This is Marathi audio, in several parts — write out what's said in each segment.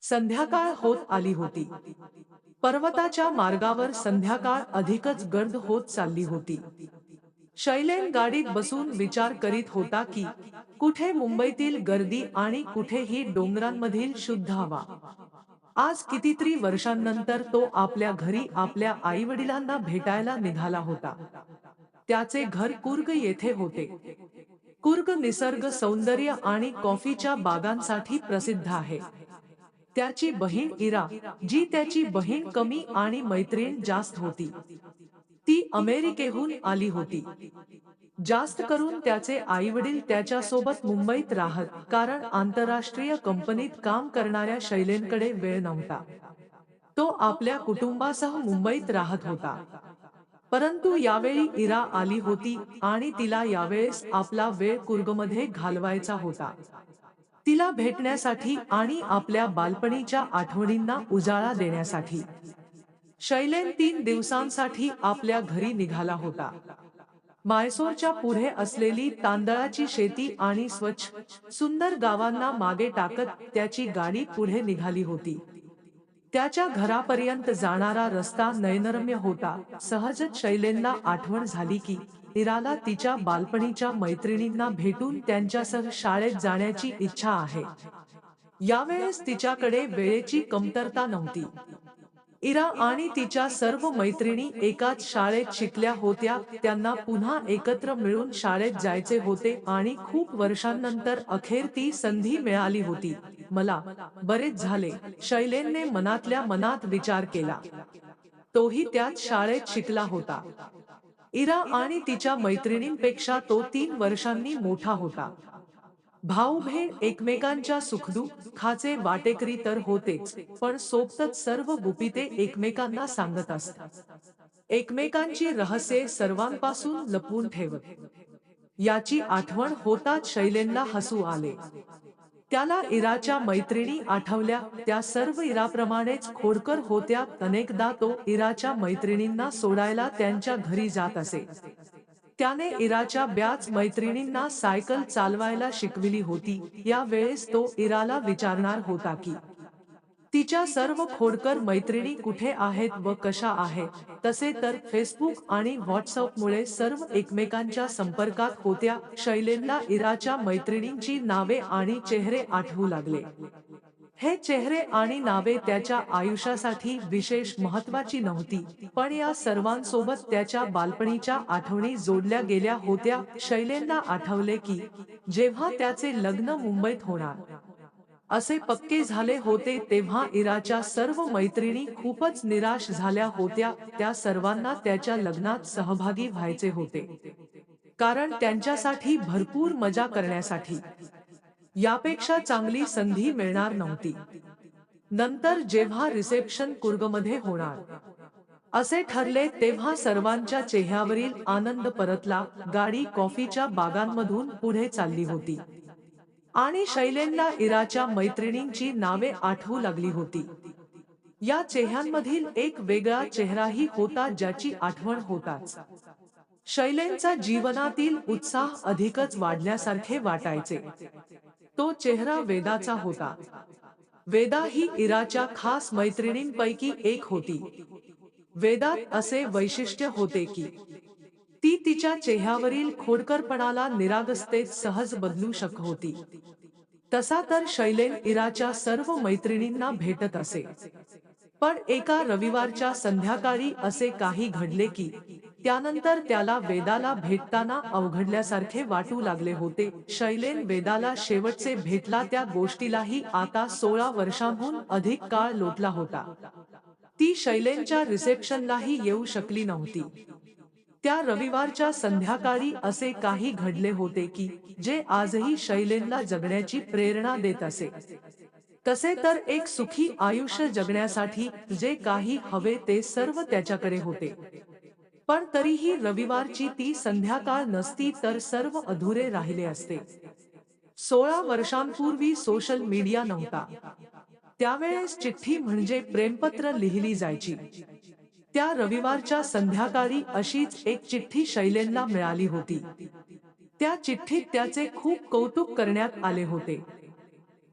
संध्याकाळ होत आली होती. पर्वताच्या मार्गावर संध्याकाळ अधिकच गर्द होत चालली होती. शैलेन गाडीत बसून विचार करीत होता की कुठे मुंबईतील गर्दी आणि कुठेही डोंगरांमधील शुद्ध हवा. आज कितीतरी वर्षांनंतर तो आपल्या घरी आपल्या आईवडिलांना भेटायला निघाला होता. त्याचे घर कुर्ग येथे होते. कुर्ग निसर्ग सौंदर्य आणि कॉफीच्या बागांसाठी प्रसिद्ध आहे. त्याची बहीण इरा, जी त्याची बहीण कमी आणि मैत्रीण जास्त होती, ती अमेरिकेहून आली होती. जास्त करून त्याचे आईवडील त्याच्यासोबत मुंबईत राहत, कारण आंतरराष्ट्रीय कंपनीत काम करणाऱ्या शैलेनकडे वेळ नव्हता. तो आपल्या कुटुंबासह मुंबईत राहत होता. परंतु यावेळी इरा आली होती आणि तिला यावेळेस आपला वेळ कुर्गमध्ये घालवायचा होता. तिला भेटण्यासाठी आणि आपल्या बालपणीच्या आठवणींना उजाळा देण्यासाठी. शैलेन 3 दिवसांसाठी आपल्या घरी निघाला होता. मायसोरच्या पुढे असलेली तांदळाची शेती आणि स्वच्छ, सुंदर गावांना मागे टाकत त्याची गाडी पुढे निघाली होती. त्याच्या घरापर्यंत जाणारा रस्ता नयनरम्य होता. सहजच शैलेनला आठवण झाली की इराला तिच्या बालपणीच्या मैत्रिणींना भेटून त्यांच्यासह शाळेत जाण्याची इच्छा आहे. यावेळेस तिच्याकडे वेळेची कमतरता नव्हती. इरा आणि तिच्या सर्व मैत्रिणी एकाच शाळेत शिकल्या होत्या. त्यांना पुन्हा एकत्र मिळून शाळेत जायचे होते आणि खूप वर्षांनंतर अखेर ती संधी मिळाली होती. मला बरेच झाले, शैलेनने मनातल्या मनात विचार केला. तोही त्याच शाळेत शिकला होता. इरा आणि तिच्या मैत्रिणींपेक्षा तो 3 वर्षांनी मोठा होता. भाऊ-बहीण एकमेकांच्या सुखदुःखाचे वाटेकरी तर होतेच, पण सोबतच सर्व गुपिते एकमेकांना सांगत असत. एकमेकांची रहस्ये सर्वांपासून लपवून ठेवत. याची आठवण होताच शैलेनला हसू आले. त्याला इराच्या मैत्रिणी आठवल्या. त्या सर्व इराप्रमाणेच खोडकर होत्या. अनेकदा तो इराच्या मैत्रिणींना सोडायला त्यांच्या घरी जात असे. त्याने इराच्या ब्याच मैत्रिणींना सायकल चालवायला शिकविली होती. या वेळेस तो इराला विचारणार होता की तिच्या सर्व खोडकर मैत्रिणी कुठे आहेत व कशा आहेत. तसे तर फेसबुक आणि व्हॉट्सअपमुळे सर्व एकमेकांच्या संपर्कात होत्या. शैलेनला इराच्या मैत्रिणींची नावे आणि चेहरे आठवू लागले. हे चेहरे आणि नावे त्याच्या आयुष्यासाठी विशेष महत्त्वाची नव्हती, पण या सर्वांसोबत त्याच्या बालपणीच्या आठवणी जोडल्या गेल्या होत्या. शैलेनला आठवले की जेव्हा त्याचे लग्न मुंबईत होणार असे पक्के झाले होते, तेव्हा इराच्या सर्व मैत्रिणी खूपच निराश झाल्या होत्या. त्या सर्वांना त्याच्या लग्नात सहभागी व्हायचे होते, कारण त्यांच्यासाठी भरपूर मजा करण्यासाठी यापेक्षा चांगली संधी मिळणार नव्हती. नंतर जेव्हा रिसेप्शन कुर्गमध्ये होणार असे ठरले, तेव्हा सर्वांच्या चेहऱ्यावरील आनंद परतला. गाडी कॉफीच्या बागांमधून पुढे चालली होती आणि शैलेनला इराच्या मैत्रिणींची नावे आठवू लागली होती. या चेहऱ्यांमधील एक वेगळा चेहराही होता, ज्याची आठवण होताच शैलेनचा जीवनातील उत्साह अधिकच वाढल्यासारखे वाटायचे. तो चेहरा वेदाचा होता. वेदा ही इराच्या खास मैत्रिणींपैकी एक होती. वेदात असे वैशिष्ट्य होते की ती तिच्या चेहऱ्यावरील खोडकरपणाला निरागसतेत सहज बदलू शकत होती. तसा तर शैलेन इराच्या सर्व मैत्रिणींना भेटत असे. पण एका रविवारच्या संध्याकाळी असे काही घडले की त्यानंतर त्याला वेदाला भेटताना अवघडल्यासारखे वाटू लागले होते. शैलेन वेदाला शेवटचे भेटला त्या गोष्टीलाही आता 16 वर्षांहून अधिक काळ लोटला होता. ती शैलेनच्या रिसेप्शनलाही येऊ शकली नव्हती. त्या रविवारच्या संध्याकाळी असे काही घडले होते की जे आजही शैलेनला जगण्याची प्रेरणा देत असे. तसे तर एक सुखी आयुष्य जगण्यासाठी जे काही हवे ते सर्व त्याच्याकडे होते. पण तरीही रविवारची ती संध्याकाळ नसती तर सर्व अधुरे राहिले असते. 16 वर्षांपूर्वी सोशल मीडिया नव्हता. त्यावेळेस चिठ्ठी म्हणजे प्रेमपत्र लिहिली जायची. त्या रविवारच्या संध्याकाळी अशीच एक चिठ्ठी शैलेनला मिळाली होती. त्या चिठ्ठीत त्याचे खूप कौतुक करण्यात आले होते.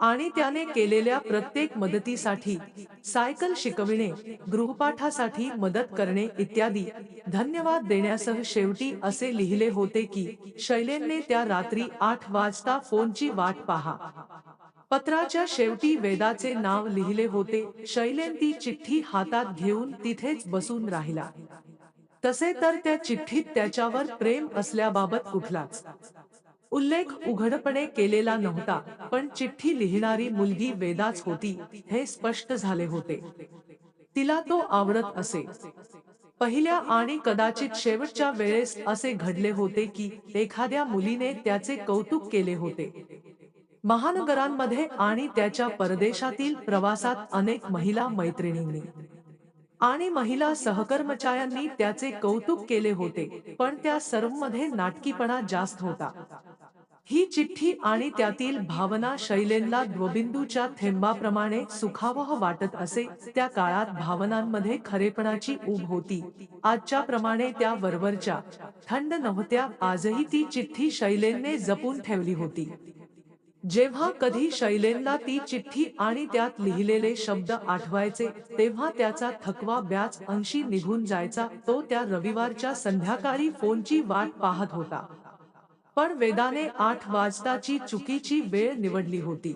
आणि त्याने केलेल्या प्रत्येक मदतीसाठी, सायकल शिकविणे, गृहपाठासाठी मदत करणे इत्यादी धन्यवाद देण्यासह शेवटी असे लिहिले होते की शैलेनने त्या रात्री 8 वाजता फोनची वाट पहा. पत्राच्या शेवटी वेदाचे नाव लिहिले होते. शैलेन ती चिठ्ठी हातात घेऊन तिथेच बसून राहिला. तसे तर त्या चिठ्ठीत त्याच्यावर प्रेम असल्याबाबत कुठलाच उल्लेख उघडपणे केलेला नव्हता, पण चिठ्ठी लिहिणारी मुलगी वेदाच होती हे स्पष्ट झाले होते. तिला तो आवडत असे. पहिल्या आणि कदाचित शेवटच्या वेळेस असे घडले होते की एखाद्या मुलीने त्याचे कौतुक केले होते. महानगरांमध्ये आणि त्याच्या परदेशातील प्रवासात अनेक महिला मैत्रिणींनी आणि महिला सहकर्मचाऱ्यांनी त्याचे कौतुक केले होते, पण त्या सर्वमध्ये नाटकीपणा जास्त होता. ही चिठ्ठी आणि त्यातील भावना शैलेनला द्वबिंदूच्या थेंबाप्रमाणे सुखावह वाटत असे. त्या काळात भावनांमध्ये खरेपणाची ऊब होती. आजच्या प्रमाणे त्या वरवरच्या थंड नव्हत्या. आजही ती चिठ्ठी शैलेनने जपून ठेवली होती. जेव्हा कधी शैलेनला ती चिठ्ठी आणि त्यात लिहिलेले शब्द आठवायचे, तेव्हा त्याचा थकवा बऱ्याच अंशी निघून जायचा. तो त्या रविवारच्या संध्याकाळी फोनची वाट पाहत होता. पण वेदाने 8 वाजताची चुकीची वेळ निवडली होती.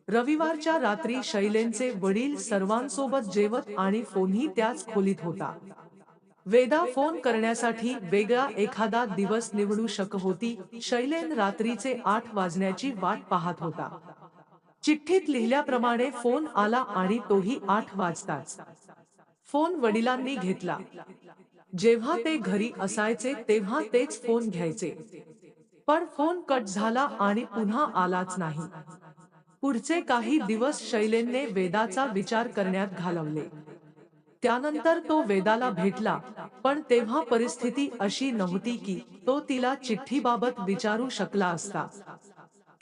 रविवारच्या रात्री शैलेनचे वडील सर्वांसोबत जेवत आणि फोनही त्याच खोलीत होता. वेदा फोन करण्यासाठी वेगळा एखादा दिवस निवडू शकत होती. शैलेन रात्रीचे 8 वाजण्याची वाट पाहत होता. चिठ्ठीत लिहिल्याप्रमाणे फोन आला आणि तोही 8 वाजताच. फोन वडिलांनी घेतला. जेव्हा ते घरी असायचे तेव्हा तेच फोन घ्यायचे. पण फोन कट झाला आणि पुन्हा आलाच नाही. पुढचे काही दिवस शैलेनने वेदाचा विचार करण्यात घालवले. त्यानंतर तो वेदाला भेटला, पण तेव्हा परिस्थिती अशी नव्हती की तो तिला चिठ्ठीबाबत विचारू शकला असता.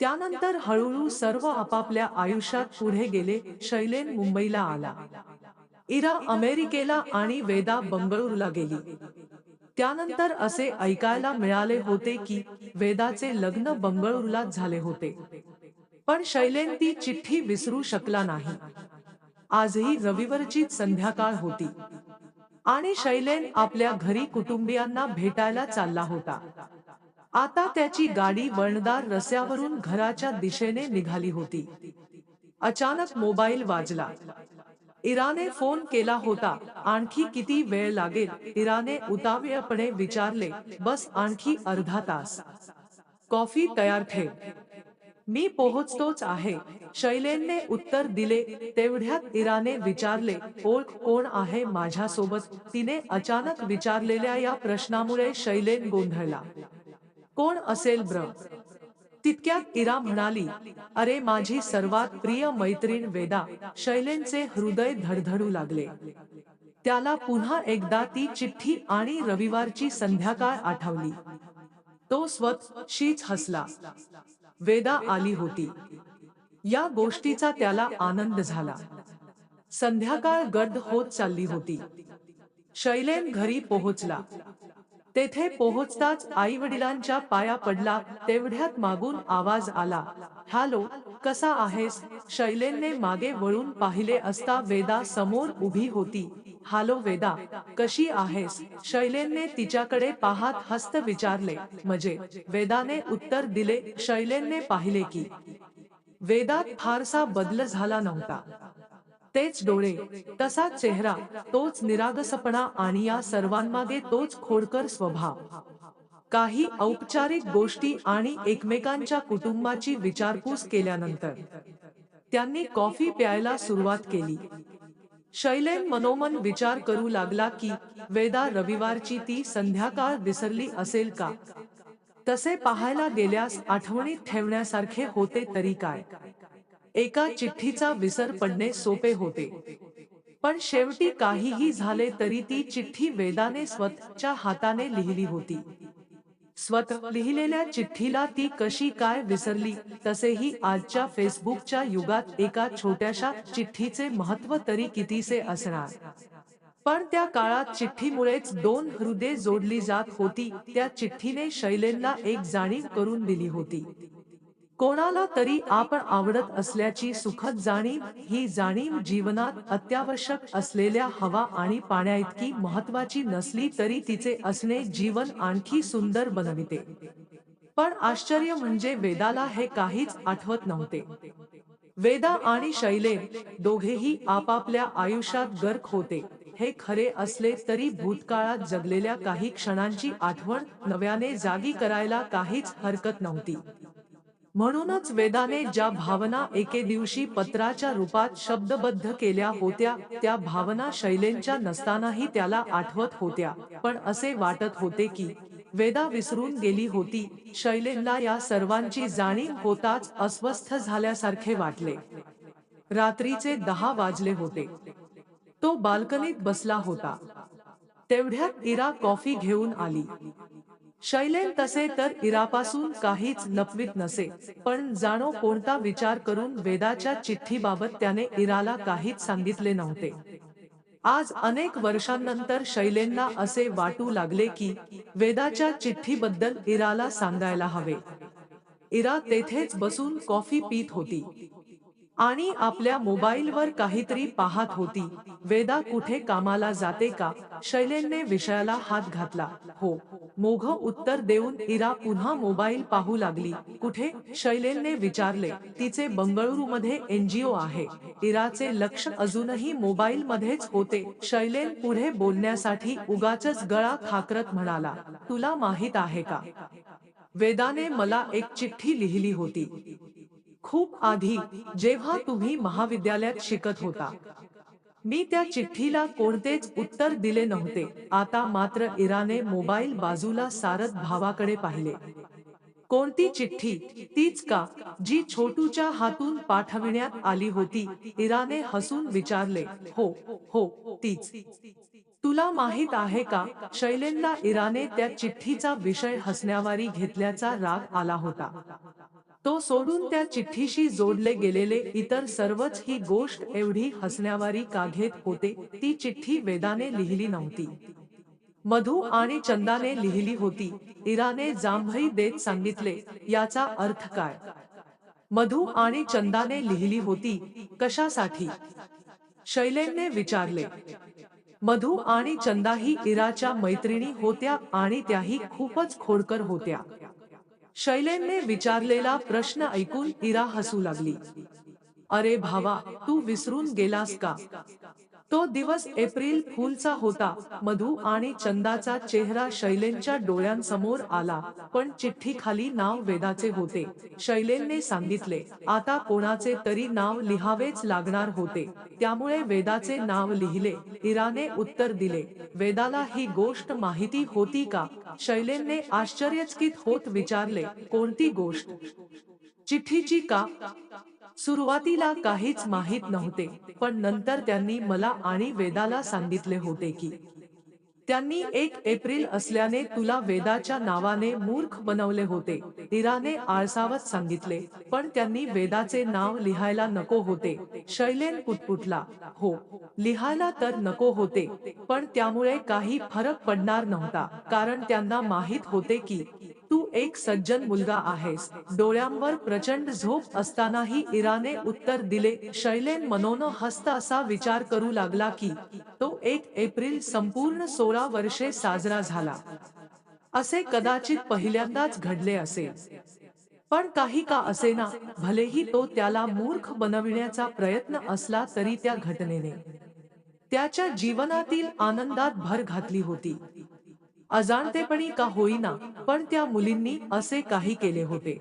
त्यानंतर हळूहळू सर्व आपापल्या आयुष्यात पुढे गेले. शैलेन मुंबईला आला. इरा अमेरिकेला आणि वेदा बंगळुरूला गेली. त्यानंतर असे ऐकायला मिळाले होते की वेदाचे लग्न बंगळुरूलाच झाले होते. पण शैलेन ती चिठ्ठी विसरू शकला नाही. आजही रविवारचीच संध्याकाळ होती आणि शैलेन आपल्या घरी कुटुंबियांना भेटायला चालला होता. आता त्याची गाडी वळणदार रस्त्यावरून घराच्या दिशेने निघाली होती. अचानक मोबाईल वाजला. इराने फोन केला होता. आणखी किती वेळ लागेल? इराने उतावीळपणे विचारले. बस आणखी अर्धा तास. कॉफी तयार ठेव. मी पोहोचतोच आहे. शैलेनने उत्तर दिले. तेवढ्यात इराने विचारले, ओळख कोण आहे माझ्यासोबत? तिने अचानक विचारलेल्या या प्रश्नामुळे शैलेन गोंधळला. कोण असेल ब्र? तितक्यात इरा म्हणाली, अरे माझी सर्वात प्रिय मैत्रीण वेदा. शैलेनचे हृदय धडधडू लागले. त्याला पुन्हा एकदा ती चिठ्ठी आणि रविवारची संध्याकाळ आठवली. तो स्वतःशीच हसला. वेदा आली होती. या गोष्टीचा त्याला आनंद झाला. संध्याकाळ गर्द होत चालली होती. शैलेन घरी पोहोचला. तेथे पोहोचताच आईवडिलांच्या पाया पडला. तेवढ्यात मागून आवाज आला, हॅलो, कसा आहेस? शैलेनने मागे वळून पाहिले असता वेदा समोर उभी होती. हॅलो वेदा, कशी आहेस? शैलेनने तिच्याकडे पाहत हस्त विचारले. मजेत, वेदाने उत्तर दिले. शैलेनने पाहिले की वेदात फारसा बदल झाला नव्हता. तेच डोळे, तसाच चेहरा, तोच निरागसपणा आणि या सर्वांमागे तोच खोडकर स्वभाव. काही औपचारिक गोष्टी आणि एकमेकांच्या कुटुंबाची विचारपूस केल्यानंतर त्यांनी कॉफी प्यायला सुरुवात केली. शैलेन मनोमन विचार करू लागला की वेदा रविवारची ती संध्याकाळ विसरली असेल का? तसे पाहायला गेल्यास आठवणीत ठेवण्यासारखे होते तरी काय. एका चिठ्ठीचा विसर पडणे सोपे होते. पण शेवटी काहीही झाले तरी ती चिठ्ठी वेदाने स्वतःच्या हाताने लिहिली होती. स्वतः लिहिलेल्या चिठ्ठीला ती कशी काय विसरली? तसेही आजच्या फेसबुकच्या युगात एका छोट्याशा चिठ्ठीचे महत्त्व तरी कितीसे असणार. पण त्या काळात चिठ्ठीमुळेच दोन हृदये जोडली जात होती. त्या चिठ्ठीने शैलेनला एक जाणीव करून दिली होती. कोणाला तरी आपण आवडत असल्याची सुखद जाणीव, ही जाणीव जीवनात अत्यावश्यक असलेल्या हवा आणि पाण्याइतकी महत्वाची नसली तरी तिचे असणे जीवन आणखी सुंदर बनविते. पण आश्चर्य म्हणजे वेदाला हे काहीच आठवत नव्हते. वेदा आणि शैलेन दोघेही आपापल्या आयुष्यात गर्क होते. हे खरे असले तरी भूतकाळात जगलेल्या काही क्षणांची आठवण नव्याने जागी करायला काहीच हरकत नव्हती. म्हणूनच वेदाने ज्या भावना एके दिवशी पत्राच्या रूपात शब्दबद्ध केल्या होत्या, त्या भावना शैलेंच्या नसतानाही त्याला आठवत होत्या. पण असे वाटत होते की वेदा विसरून गेली होती. शैलेनला या सर्वांची जाणीव होताच अस्वस्थ झाल्यासारखे वाटले. रात्रीचे 10 वाजले होते. तो बाल्कनीत बसला होता. तेवढ्यात इरा कॉफी घेऊन आली. शैलेन तसे तर इरापासून काहीच लपवीत नसे, पण जाणो कोणता विचार करून वेदाच्या चिठ्ठीबाबत त्याने इराला काहीच सांगितले नव्हते. आज अनेक वर्षांनंतर शैलेनला असे वाटू लागले की वेदाच्या चिठ्ठीबद्दल इराला सांगायला हवे. इरा तेथेच बसून कॉफी पीत होती आणि आपल्या मोबाईलवर काहीतरी पाहत होती. वेदा कुठे कामाला जाते का? शैलेनने विषयाला हात घातला. हो, मोघं उत्तर देऊन इरा पुन्हा मोबाईल पाहू लागली. कुठे? शैलेनने विचारले. तिचे बंगळुरूमध्ये एनजीओ आहे. इराचे लक्ष अजूनही मोबाईलमध्येच होते. शैलेन पुढे बोलण्यासाठी उगाचच गळा खाकरत म्हणाला, तुला माहित आहे का? वेदाने मला एक चिठ्ठी लिहिली होती. खूप आधी, जेव्हा तुम्ही महाविद्यालयात शिकत होता. मी त्या चिठ्ठीला कोणतेच उत्तर दिले नव्हते. आता मात्र इराने मोबाईल बाजूला सारत भावाकडे पाहिले. कोणती चिठ्ठी? तीच का, जी छोटूच्या हातून पाठविण्यात आली होती? इराने हसून विचारले. हो, हो, तीच. तुला माहित आहे का? शैलेनला इराने त्या चिठ्ठीचा विषय हसण्यावारी घेतल्याचा राग आला होता. तो सोडून त्या चिठ्ठीशी जोडले गेलेले इतर सर्वच ही गोष्ट एवढी हसण्यावारी का घेत होते? ती चिठ्ठी वेदाने लिहिली नव्हती. मधु आणि चंदाने लिहिली होती. इराने जांभई देत सांगितले. याचा अर्थ काय? मधु आणि चंदाने लिहिली होती. कशासाठी? शैलेनने विचारले. मधु आणि चंदाही इराच्या मैत्रिणी होत्या आणि त्याही खूपच खोडकर होत्या. शैलेनने विचारलेला प्रश्न ऐकून इरा हसू लागली. अरे भावा, तू विसरून गेलास का? तो दिवस एप्रिल फूलचा होता. मधु आणि चंदाचा चेहरा शैलेनच्या डोळ्यांसमोर आला, पण चिठ्ठीखाली नाव वेदाचे होते. शैलेनने सांगितले, आता कोणाचे तरी नाव लिहावेच लागणार होते, त्यामुळे वेदाचे नाव लिहिले. इराने उत्तर दिले. वेदाला ही गोष्ट माहिती होती का? शैलेनने आश्चर्यचकित होत विचारले. कोणती गोष्ट? चिठ्ठीची का? सुरुवातीला काहीच माहित नव्हते, पण नंतर त्यांनी मला आणि वेदाला सांगितले होते की त्यांनी 1 एप्रिल असल्याने तुला वेदाच्या नावाने मूर्ख बनवले होते. इराने आळसावत सांगितले. पण त्यांनी वेदाचे नाव लिहायला नको होते. शैलेन पुटपुटला. हो, लिहायला तर नको होते, पण त्यामुळे काही फरक पडणार नव्हता, कारण त्यांना माहित होते की तू एक सज्जन मुलगा आहेस. डोळ्यांवर प्रचंड झोप असतानाही इराने उत्तर दिले. शैलेन मनोन हस्त असा विचार करू लागला की तो 1 एप्रिल संपूर्ण 16 वर्षे साजरा झाला. असे कदाचित पहिल्यांदाच घडले असेल. पण काही का असेना, भलेही तो त्याला मूर्ख बनविण्याचा प्रयत्न असला तरी त्या घटनेने त्याच्या जीवनातील आनंदात भर घातली होती. अजाणतेपणी का होईना, पण त्या मुलींनी असे काही केले होते,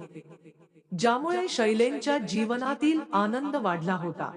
ज्यामुळे शैलेनच्या जीवनातील आनंद वाढला होता.